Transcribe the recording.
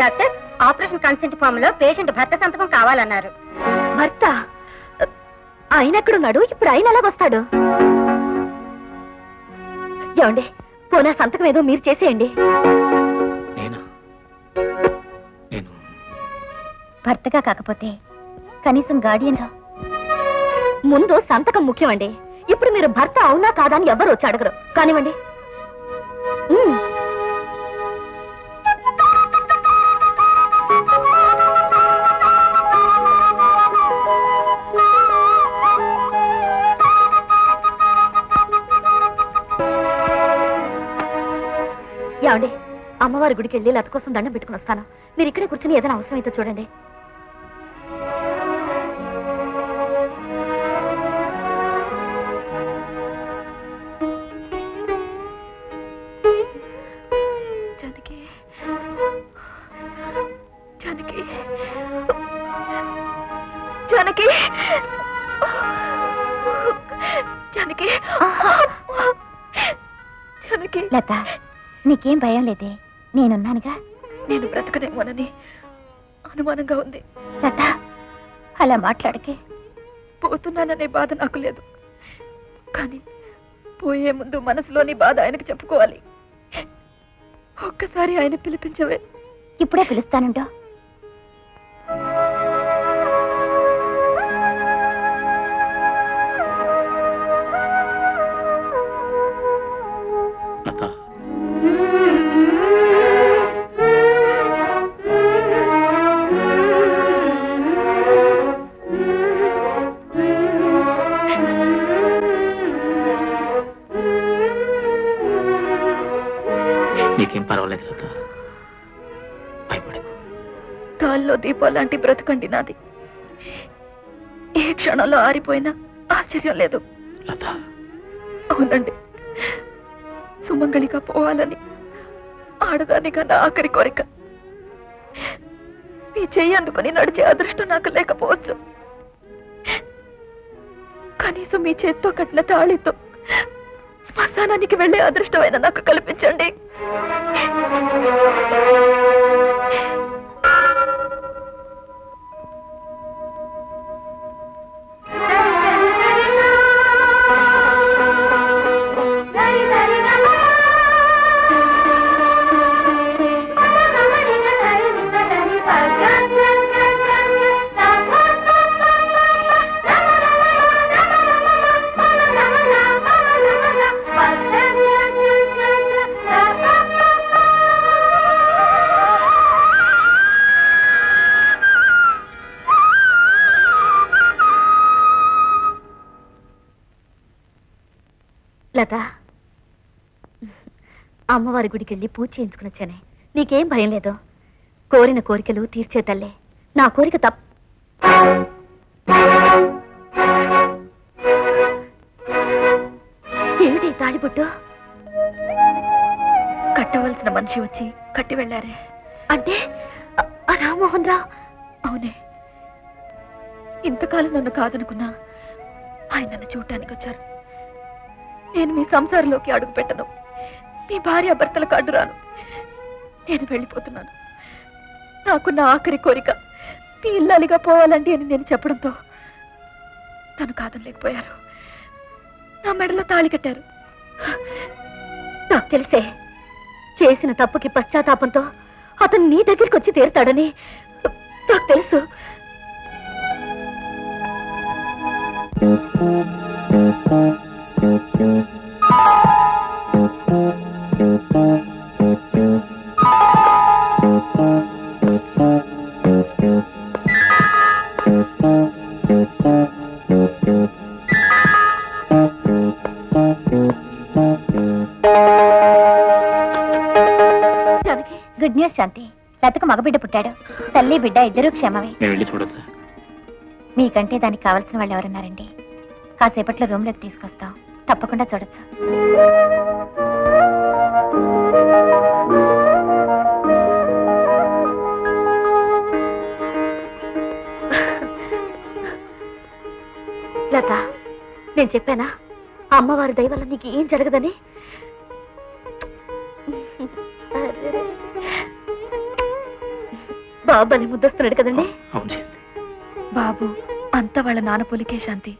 Doctor, operation consent form లో patient భర్త సంతకం కావాలన్నారు. భర్త? ఆయన ఎక్కడున్నాడు? ఇప్పుడు ఆయన ఎలాగొస్తాడు? ఏమండి, పోనా సంతకం ఏదో మీరు చేసేయండి. భర్తగా కాకపోతే కనీసం గార్డియన్. ముందు సంతకం ముఖ్యమండి. ఇప్పుడు మీరు భర్త అవునా కాదా అని ఎవరు వచ్చి అడగరు. కానివ్వండి. ఏమండి, అమ్మవారి గుడికి వెళ్ళి లత కోసం దండం పెట్టుకుని వస్తాను. మీరు ఇక్కడే కూర్చొని ఏదైనా అవసరమైతే చూడండి. లత, నీకేం భయం లేదే? నేనున్నానుగా. నేను బ్రతకనేమోనని అనుమానంగా ఉంది. లత, అలా మాట్లాడకే. పోతున్నాననే బాధ నాకు లేదు, కానీ పోయే ముందు మనసులోని బాధ ఆయనకు చెప్పుకోవాలి. ఒక్కసారి ఆయన పిలిపించవే. ఇప్పుడే పిలుస్తానుండో. నీకేం పర్వాలేదు లత, భయపడు. గాల్లో దీపం లాంటి బ్రతకండి నాది. ఏ క్షణంలో ఆరిపోయినా ఆశ్చర్యం లేదు. లత, అవునండి, సుమంగళిగా పోవాలని ఆడదానిగా నా ఆఖరి కోరిక. మీ చెయ్యి అందుకుని నడిచే అదృష్టం నాకు లేకపోవచ్చు, కనీసం మీ చేత్తో కట్టిన తాళితో శ్మశానానికి వెళ్లే అదృష్టమైన నాకు కల్పించండి. లత, అమ్మవారి గుడికి వెళ్ళి పూజ చేయించుకుని వచ్చానే. నీకేం భయం లేదు. కోరిన కోరికలు తీర్చే తల్లే. నా కోరిక ఏమిటి తాళిబొట్టు? కట్టవలసిన మనిషి వచ్చి కట్టి వెళ్ళారే. అంటే రామ్మోహన్ రావు? అవునే. ఇంతకాలం నన్ను కాదనుకున్నా ఆయన నన్ను చూడటానికి వచ్చారు. నేను మీ సంసారంలోకి అడుగు పెట్టను, మీ భార్య భర్తలకు అడ్డురాను. నేను వెళ్ళిపోతున్నాను. నాకు నా ఆఖరి కోరిక మీ ఇల్లాలిగా పోవాలండి అని నేను చెప్పడంతో తను కాదనలేకపోయారు. నా మెడలో తాళి కట్టారు. నాకు తెలిసే చేసిన తప్పుకి పశ్చాత్తాపంతో అతను నీ దగ్గరికి వచ్చి తీరుతాడని నాకు తెలుసు. గుడ్ న్యూస్ శాంతి. లతకు మగబిడ్డ పుట్టాడు. తల్లి బిడ్డ ఇద్దరూ క్షేమమే. మీకంటే దానికి కావాల్సిన వాళ్ళు ఎవరున్నారండి? కాసేపట్లో రూమ్లోకి తీసుకొస్తాం. తప్పకుండా చూడొచ్చు. లత, నేను చెప్పానా అమ్మవారి దయ వల్ల నీకు ఏం జరగదని? బాబు అని ముద్దొస్తున్నాడు కదండి. అవును శాంతి. బాబు అంతా వాళ్ళ నాన్న పొలికే శాంతి.